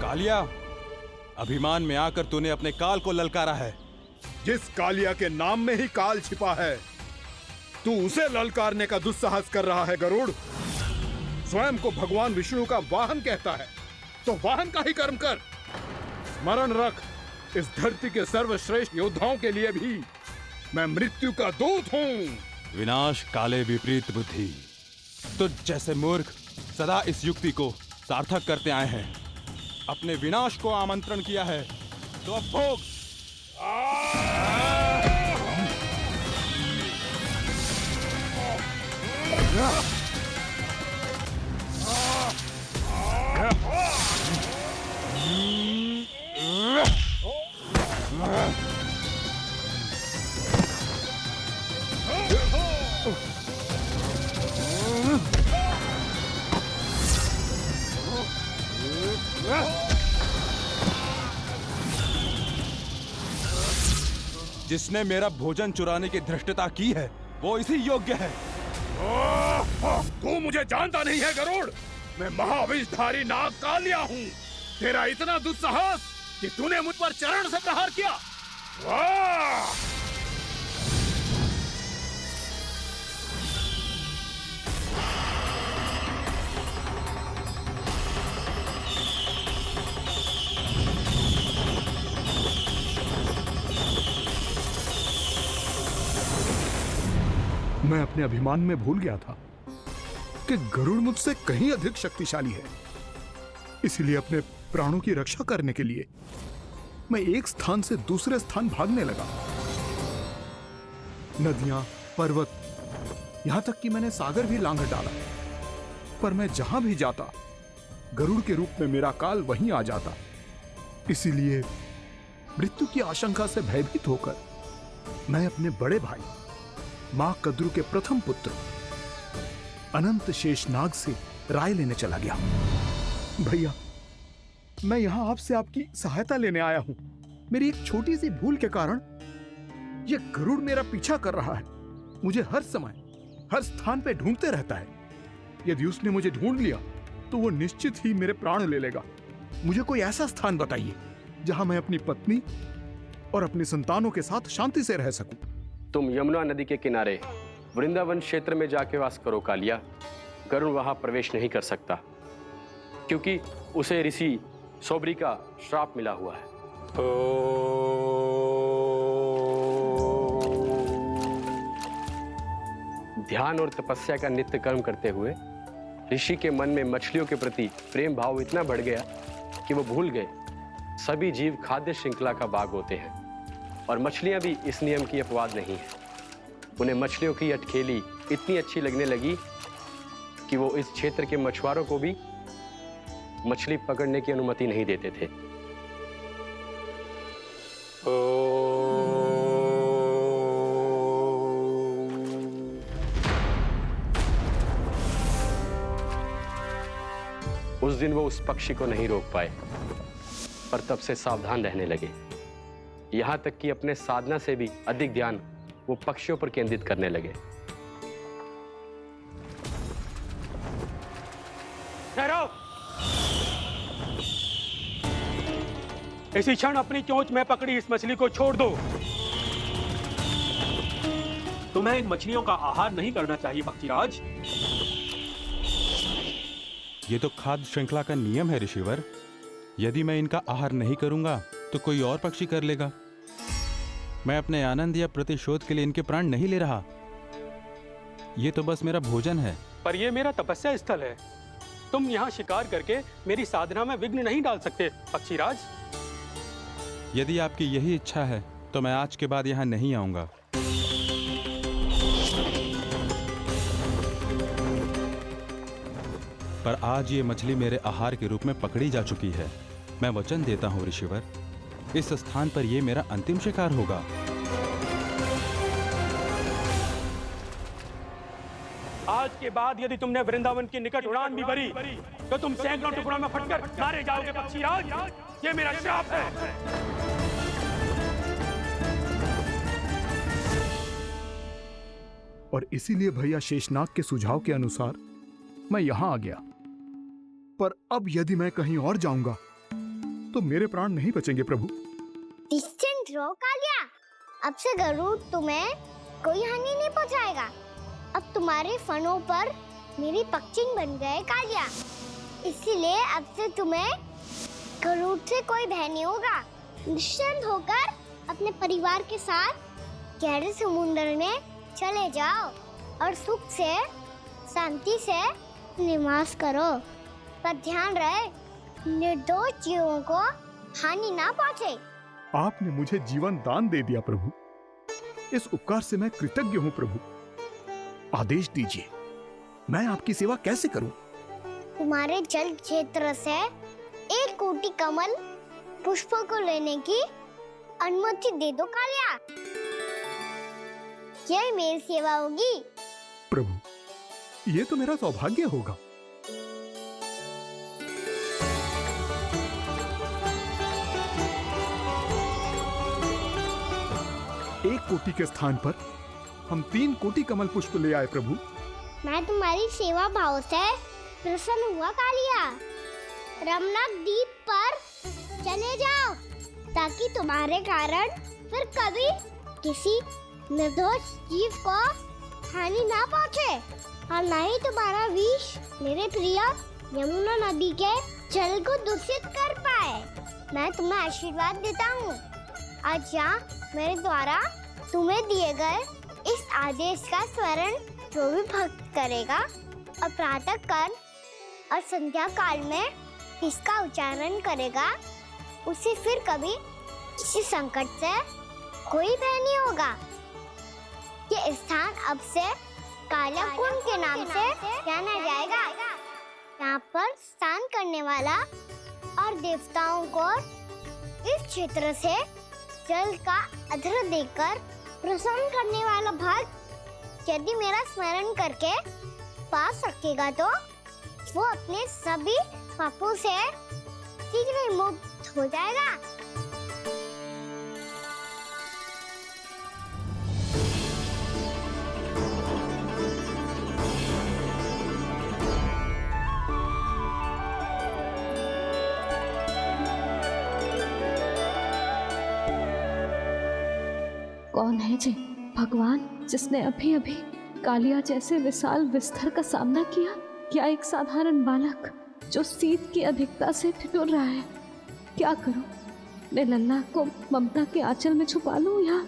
कालिया, अभिमान में आकर तूने अपने काल को ललकारा है। जिस कालिया के नाम में ही काल छिपा है, तू उसे ललकारने का दुस्साहस कर रहा है गरुड़। स्वयं को भगवान विष्णु का वाहन कहता है, तो वाहन का ही कर्म कर। स्मरण रख, इस धरती के सर्वश्रेष्ठ योद्धाओं के लिए भी मैं मृत्यु का दूत हूं। विनाश काले विपरीत बुद्धि। तो जैसे मूर्ख सदा इस युक्ति को सार्थक करते आए हैं, अपने विनाश को आमंत्रण किया है, तो अब भोग। जिसने मेरा भोजन चुराने की धृष्टता की है, वो इसी योग्य है। तू मुझे जानता नहीं है गरुड़, मैं महाविषधारी नाग कालिया हूँ। तेरा इतना दुस्साहस कि तूने मुझ पर चरण से प्रहार किया। वाह! मैं अपने अभिमान में भूल गया था कि गरुड़ मुझसे कहीं अधिक शक्तिशाली है। इसलिए अपने प्राणों की रक्षा करने के लिए मैं एक स्थान से दूसरे स्थान भागने लगा। नदियां, पर्वत, यहां तक कि मैंने सागर भी लांघ डाला। पर मैं जहां भी जाता, गरुड़ के रूप में मेरा काल वहीं आ जाता। इसीलिए मृत्यु की आशंका से भयभीत होकर मैं अपने बड़े भाई मां कद्रू के प्रथम पुत्र अनंत शेषनाग से राय लेने चला गया। भैया, मैं यहां आपसे आपकी सहायता लेने आया हूं। मेरी एक छोटी सी भूल के कारण यह गरुड़ मेरा पीछा कर रहा है। मुझे हर समय हर स्थान पे ढूंढते रहता है। यदि उसने मुझे ढूंढ लिया तो वो निश्चित ही मेरे प्राण ले लेगा। मुझे कोई ऐसा स्थान बताइए जहां मैं अपनी पत्नी और अपनी संतानों के साथ शांति से रह सकूं। तुम यमुना नदी के किनारे वृंदावन क्षेत्र में जाके वास करो कालिया। गरुड़ वहां प्रवेश नहीं कर सकता, क्योंकि उसे ऋषि सौबरी का श्राप मिला हुआ है। ध्यान और तपस्या का नित्य कर्म करते हुए ऋषि के मन में मछलियों के प्रति प्रेम भाव इतना बढ़ गया कि वो भूल गए सभी जीव खाद्य श्रृंखला का भाग होते हैं, और मछलियां भी इस नियम की अपवाद नहीं है। उन्हें मछलियों की अटखेली इतनी अच्छी लगने लगी कि वो इस क्षेत्र के मछुआरों को भी मछली पकड़ने की अनुमति नहीं देते थे। उस दिन वो उस पक्षी को नहीं रोक पाए, पर तब से सावधान रहने लगे। यहां तक कि अपने साधना से भी अधिक ध्यान वो पक्षियों पर केंद्रित करने लगे। ठहरो! इसी क्षण अपनी चोंच में पकड़ी इस मछली को छोड़ दो। तुम्हें इन मछलियों का आहार नहीं करना चाहिए पक्षीराज। ये तो खाद्य श्रृंखला का नियम है ऋषिवर। यदि मैं इनका आहार नहीं करूंगा तो कोई और पक्षी कर लेगा। मैं अपने आनंद या प्रतिशोध के लिए इनके प्राण नहीं ले रहा। ये तो बस मेरा भोजन है। पर यह मेरा तपस्या स्थल है। तुम यहाँ शिकार करके मेरी साधना में विघ्न नहीं डाल सकते पक्षीराज। यदि आपकी यही इच्छा है तो मैं आज के बाद यहाँ नहीं आऊंगा। पर आज ये मछली मेरे आहार के रूप में पकड़ी जा चुकी है। मैं वचन देता हूँ ऋषिवर, इस स्थान पर यह मेरा अंतिम शिकार होगा। आज के बाद यदि तुमने वृंदावन के निकट उड़ान भी भरी तो तुम सैकड़ों टुकड़ों में फटकर मारे जाओगे पक्षीराज। ये मेरा श्राप है। और इसीलिए भैया शेषनाग के सुझाव के अनुसार मैं यहां आ गया। पर अब यदि मैं कहीं और जाऊंगा तो मेरे प्राण नहीं बचेंगे प्रभु। निश्चिंत रहो कालिया, अब से गरुड़ तुम्हें कोई हानि नहीं पहुंचाएगा। अब तुम्हारे फनों पर मेरी पक्षिंग बन गए कालिया, इसीलिए अब से तुम्हें गरुड़ से कोई भय नहीं होगा। निश्चिंत होकर अपने परिवार के साथ गहरे समुद्र में चले जाओ और सुख से शांति से निवास करो। पर ध्यान रहे, निर्दोष जीवों को हानि ना पहुंचे। आपने मुझे जीवन दान दे दिया प्रभु, इस उपकार से मैं कृतज्ञ हूँ प्रभु। आदेश दीजिए, मैं आपकी सेवा कैसे करूं? तुम्हारे जल क्षेत्र से 1 कोटि कमल पुष्पों को लेने की अनुमति दे दो कालिया। यह मेरी सेवा होगी। प्रभु, ये तो मेरा सौभाग्य होगा। एक कोटि के स्थान पर हम 3 कोटि कमल पुष्प ले आए प्रभु। मैं तुम्हारी सेवा भाव से प्रसन्न हुआ कालिया। रमणक द्वीप पर चले जाओ ताकि तुम्हारे कारण फिर कभी किसी निर्दोष जीव को हानि ना पहुंचे और न ही तुम्हारा विष मेरे प्रिय यमुना नदी के जल को दूषित कर पाए। मैं तुम्हें आशीर्वाद देता हूँ। आज यहाँ मेरे द्वारा तुम्हें दिए गए इस आदेश का स्मरण जो भी भक्त करेगा और प्रातः काल और संध्या काल में इसका उच्चारण करेगा, उसे फिर कभी किसी संकट से कोई भय नहीं होगा। ये स्थान अब से काला कुंड के नाम से जाना जाएगा। यहाँ पर स्नान करने वाला और देवताओं को इस क्षेत्र से जल का अर्घ्य देकर प्रसन्न करने वाला भक्त यदि मेरा स्मरण करके पा सकेगा तो वो अपने सभी पापों से शीघ्र ही मुक्त हो जाएगा। कौन है जी भगवान जिसने अभी अभी कालिया जैसे विशाल विस्तर का सामना किया? क्या एक साधारण बालक जो शीत की अधिकता से ठिठुर रहा है? क्या करूं? मैं लल्ला को ममता के आंचल में छुपा लूं या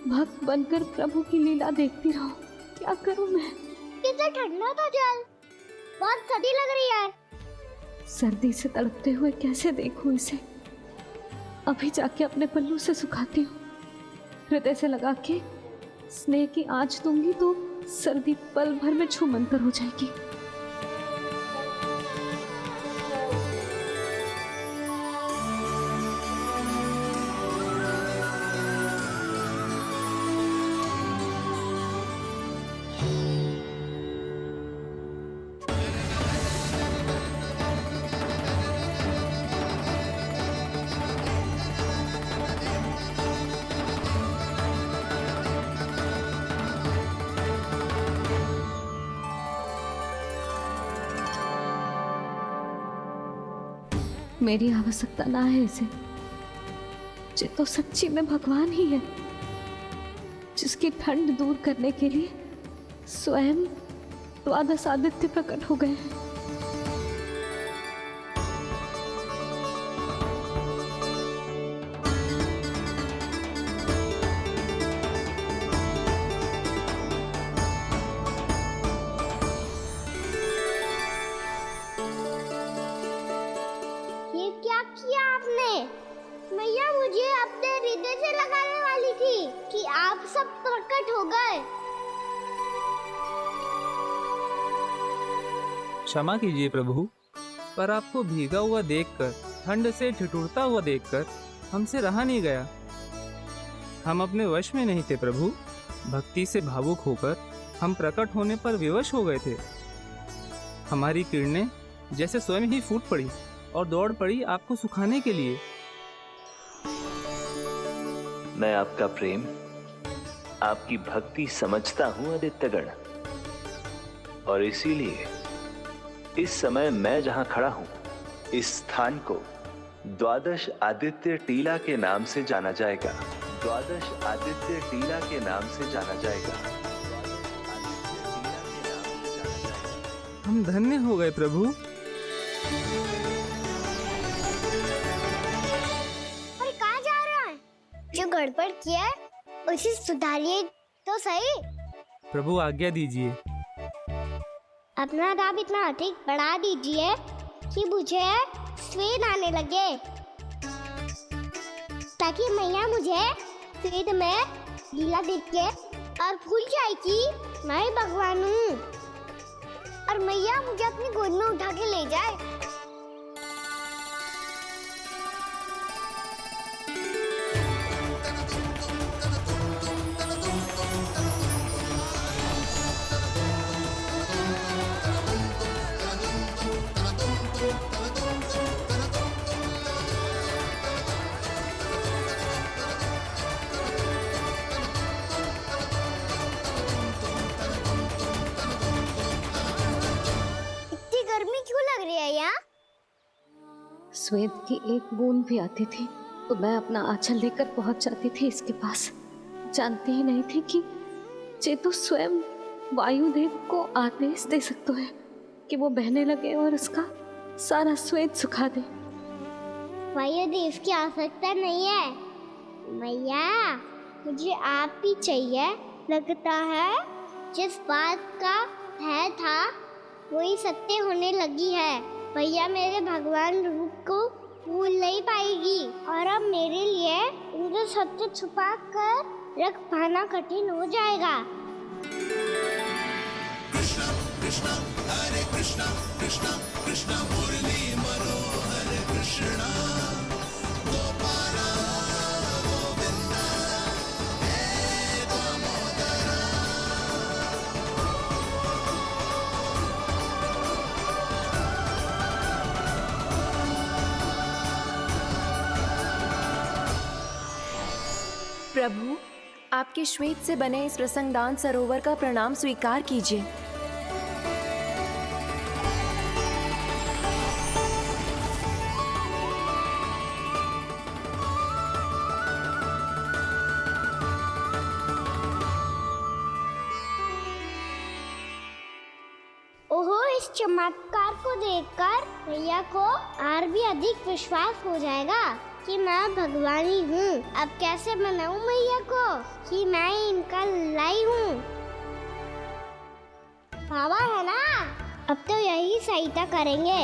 भक्त बनकर प्रभु की लीला देखती रहूं? क्या करूं मैं? कितना ठंडा था जल, बहुत सर्दी लग रही है। सर्दी से तड़पते हुए कैसे देखूं इसे? अभी जाके अपने पल्लू से सुखाती हूँ। हृदय से लगा के स्नेह की आंच दूंगी तो सर्दी पल भर में छूमंतर हो जाएगी। मेरी आवश्यकता ना है इसे। ये तो सच्ची में भगवान ही है जिसकी ठंड दूर करने के लिए स्वयं द्वादश आदित्य प्रकट हो गए हैं। क्या किया आपने? मैया मुझे अपने हृदय से लगाने वाली थी कि आप सब प्रकट हो गए। क्षमा कीजिए प्रभु, पर आपको भीगा हुआ देखकर, ठंड से ठिठुरता हुआ देखकर हमसे रहा नहीं गया। हम अपने वश में नहीं थे प्रभु। भक्ति से भावुक होकर हम प्रकट होने पर विवश हो गए थे। हमारी किरणें जैसे स्वयं ही फूट पड़ी और दौड़ पड़ी आपको सुखाने के लिए। मैं आपका प्रेम, आपकी भक्ति समझता हूं आदित्यगण, और इसीलिए इस समय मैं जहां खड़ा हूं, इस स्थान को द्वादश आदित्य टीला के नाम से जाना जाएगा। द्वादश आदित्य टीला के नाम से जाना जाएगा। हम धन्य हो गए प्रभु। अरे कहाँ जा रहा है? जो गड़बड़ किया है उसे सुधारिए तो सही। प्रभु आज्ञा दीजिए। अपना दाम इतना अधिक बढ़ा दीजिए कि मुझे स्वेद आने लगे, ताकि मैया मुझे स्वेद में लीला देख के और भूल जाए कि मैं भगवान हूँ, और मैया मुझे अपनी गोद में उठा के ले जाए। श्वेत की एक बूंद भी आती थी तो मैं अपना आंचल लेकर पहुंच जाती थी इसके पास। जानती ही नहीं थी कि चेतु स्वयं वायुदेव को आदेश दे सकता है कि वो बहने लगे और उसका सारा श्वेत सुखा दे। वायुदेव की आवश्यकता नहीं है मैया, मुझे आप ही चाहिए। लगता है जिस बात का भय था वही सत्य होने लगी है। भैया मेरे भगवान रूप को भूल नहीं पाएगी, और अब मेरे लिए उनके सत्य छुपा कर रख पाना कठिन हो जाएगा। कृष्णा कृष्णा हरे कृष्णा कृष्णा कृष्णा मुरली मनोहर कृष्णा गोपाला गोविंदा हे दामोदरा। प्रभु, आपके श्वेत से बने इस प्रसंगदान सरोवर का प्रणाम स्वीकार कीजिए। ओहो, इस चमत्कार को देखकर भैया को और भी अधिक विश्वास हो जाएगा कि मैं भगवानी हूँ। अब कैसे मनाऊं मैया को कि मैं इनका लाई हूँ। बाबा है ना, अब तो यही सहायता करेंगे।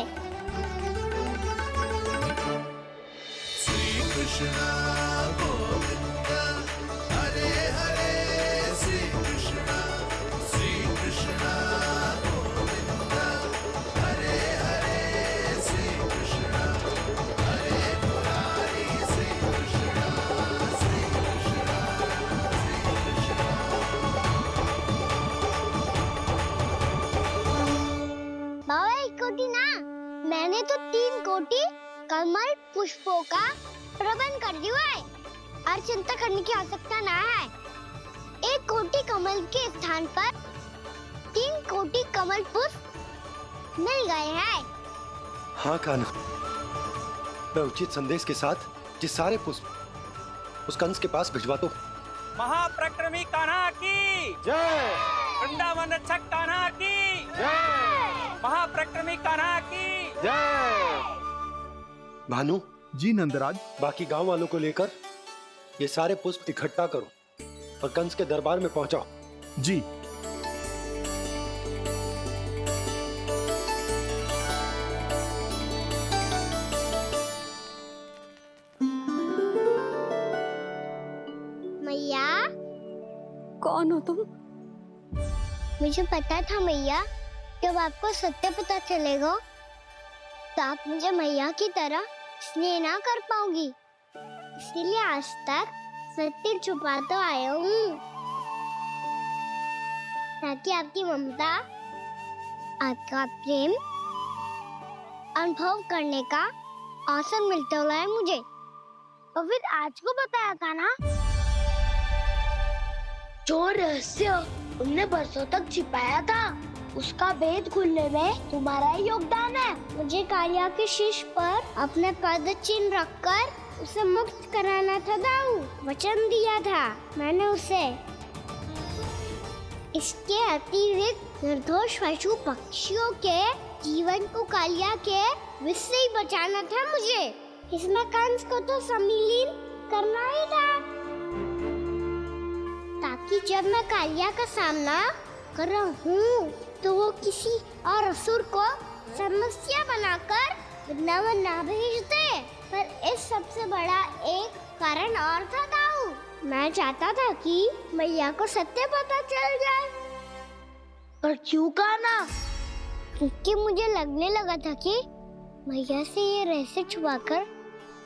श्री कृष्णा गोविंदा हरे हरे श्री कृष्णा गोविंदा हरे हरे श्री कृष्णा हरे मुरारी श्री कृष्णा श्री कृष्णा श्री कृष्णा। बाबा एक कोटी ना, मैंने तो 3 कोटी कमल पुष्पों का प्रबंध कर दिया है और चिंता करने की आवश्यकता ना है। 1 कोटी कमल के स्थान पर 3 कोटी कमल पुष्प मिल गए हैं। हाँ कान्हा, मैं उचित संदेश के साथ ये सारे पुष्प उस कंस के पास भिजवा दो। महाप्रक्रमी कान्हा की जय। वृंदावन रक्षक कान्हा की जय। महाप्रक्रमी कान्हा की जय। भानु जी नंदराज। बाकी गांव वालों को लेकर ये सारे पुष्प इकट्ठा करो और कंस के दरबार में पहुंचाओ। जी। मैया, कौन हो तुम? मुझे पता था मैया, जब आपको सत्य पता चलेगा तो आप मुझे मैया की तरह स्नेह ना कर पाओगी, इसीलिए आज तक सत्य छुपा तो आया हूँ, ताकि आपकी ममता, आपका प्रेम अनुभव करने का अवसर मिलता है मुझे। और फिर आज को बताया था ना, जो रहस्य तुमने बरसों तक छिपाया था उसका भेद खुलने में तुम्हारा ही योगदान है। मुझे कालिया के शीश पर अपने पद चिन्ह रखकर उसे मुक्त कराना था दाऊ। वचन दिया था मैंने उसे। इसके अतिरिक्त निर्दोष पशु पक्षियों के जीवन को कालिया के विष से ही बचाना था मुझे। इसमें कंस को तो सम्मिलित करना ही था, ताकि जब मैं कालिया का सामना कर रहा हूँ तो वो किसी और असुर को समस्या बनाकर वृंदावन ना भेज दे। पर इस सबसे बड़ा एक कारण और था दाऊ। मैं चाहता था कि मैया को सत्य पता चल जाए। पर क्यों कहा ना? क्योंकि मुझे लगने लगा था कि मैया से ये रहस्य छुपाकर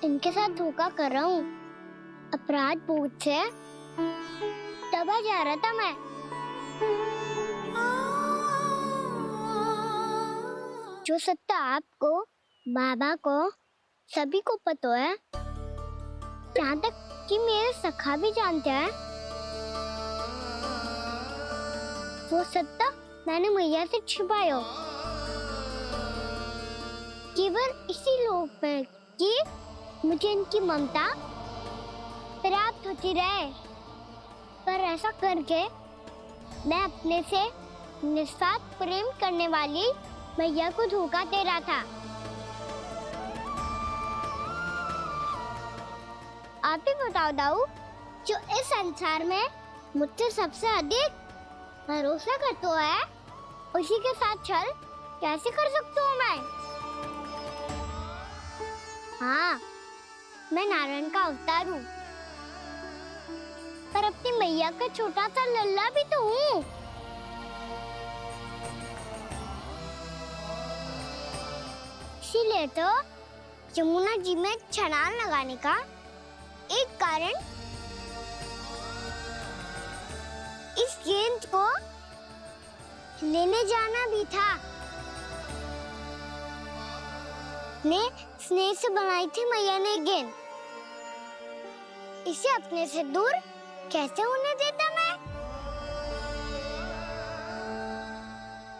इनके साथ धोखा कर रहा हूँ। अपराध बोध से दबा जा रहा था मैं। जो सत्य आपको, बाबा को, सभी को पता है, यहाँ तक कि मेरे सखा भी जानते हैं, वो सत्य मैंने मैया से छुपाया केवल इसी लोक में कि मुझे इनकी ममता प्राप्त होती रहे। पर ऐसा करके मैं अपने से निस्वार्थ प्रेम करने वाली मैया को धोखा दे रहा था। आप ही बताओ दाऊ, जो इस संसार में मुझसे सबसे अधिक भरोसा करता है, उसी के साथ छल कैसे कर सकता हूँ मैं? हाँ, मैं नारायण का अवतार हूँ, पर अपनी मैया का छोटा सा लल्ला भी तो हूँ। इसीलिए तो यमुना जी में छलांग लगाने का एक कारण इस गेंद को लेने जाना भी था। स्नेह से बनाई थी मैया ने गेंद, इसे अपने से दूर कैसे होने देता मैं?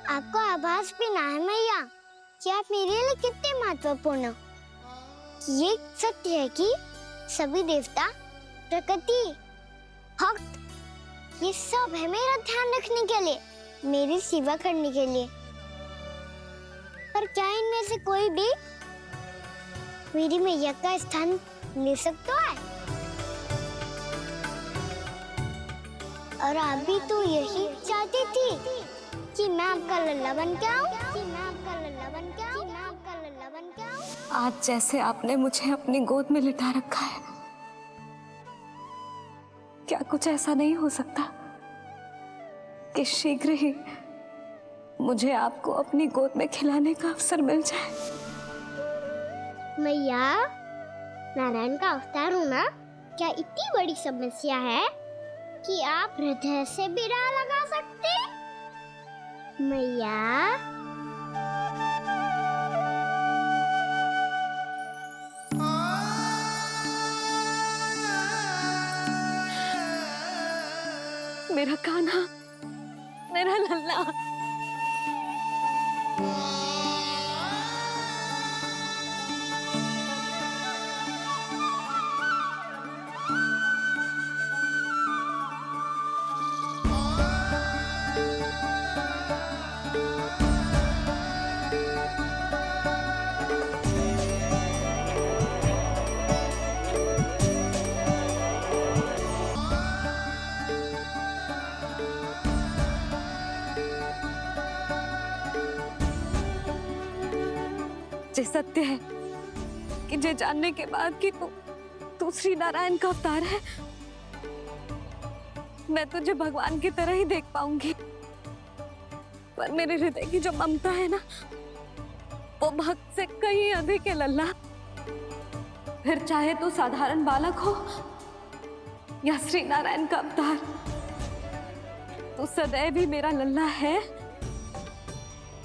आपको आभास भी ना है मैया कि आप मेरे लिए कितने महत्वपूर्ण हो। ये सत्य है कि सभी देवता, प्रकृति, भक्त, ये सब है मेरा ध्यान रखने के लिए, मेरी सेवा करने के लिए। पर क्या इनमें से कोई भी मेरी मैया का स्थान ले सकता है? और आप भी तो यही चाहती थी कि मैं आपका लल्ला बन के आऊं, कि मैं आपका लल्ला बन के आऊं, कि मैं आपका लल्ला बन के आऊं। आज जैसे आपने मुझे अपनी गोद में लिटा रखा है, क्या कुछ ऐसा नहीं हो सकता कि शीघ्र ही मुझे आपको अपनी गोद में खिलाने का अवसर मिल जाए? मैया, नारायण का अवतार होना क्या इतनी बड़ी समस्या है कि आप हृदय से भी राह लगा सकते? मैया, मेरा कान्हा, मेरा लल्ला। ये सत्य है कि ये जानने के बाद कि तू श्री नारायण का अवतार है, मैं तुझे भगवान की तरह ही देख पाऊंगी। पर मेरे हृदय की जो ममता है ना, वो भक्त से कहीं अधिक है लल्ला। फिर चाहे तू साधारण बालक हो या श्री नारायण का अवतार, तू सदैव ही मेरा लल्ला है,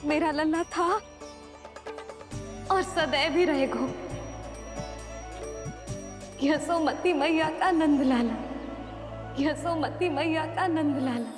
मेरा लल्ला था और सदैव ही रहेगा। यशोमती मैया का नंद लाला, यशोमती मैया का नंद लाला।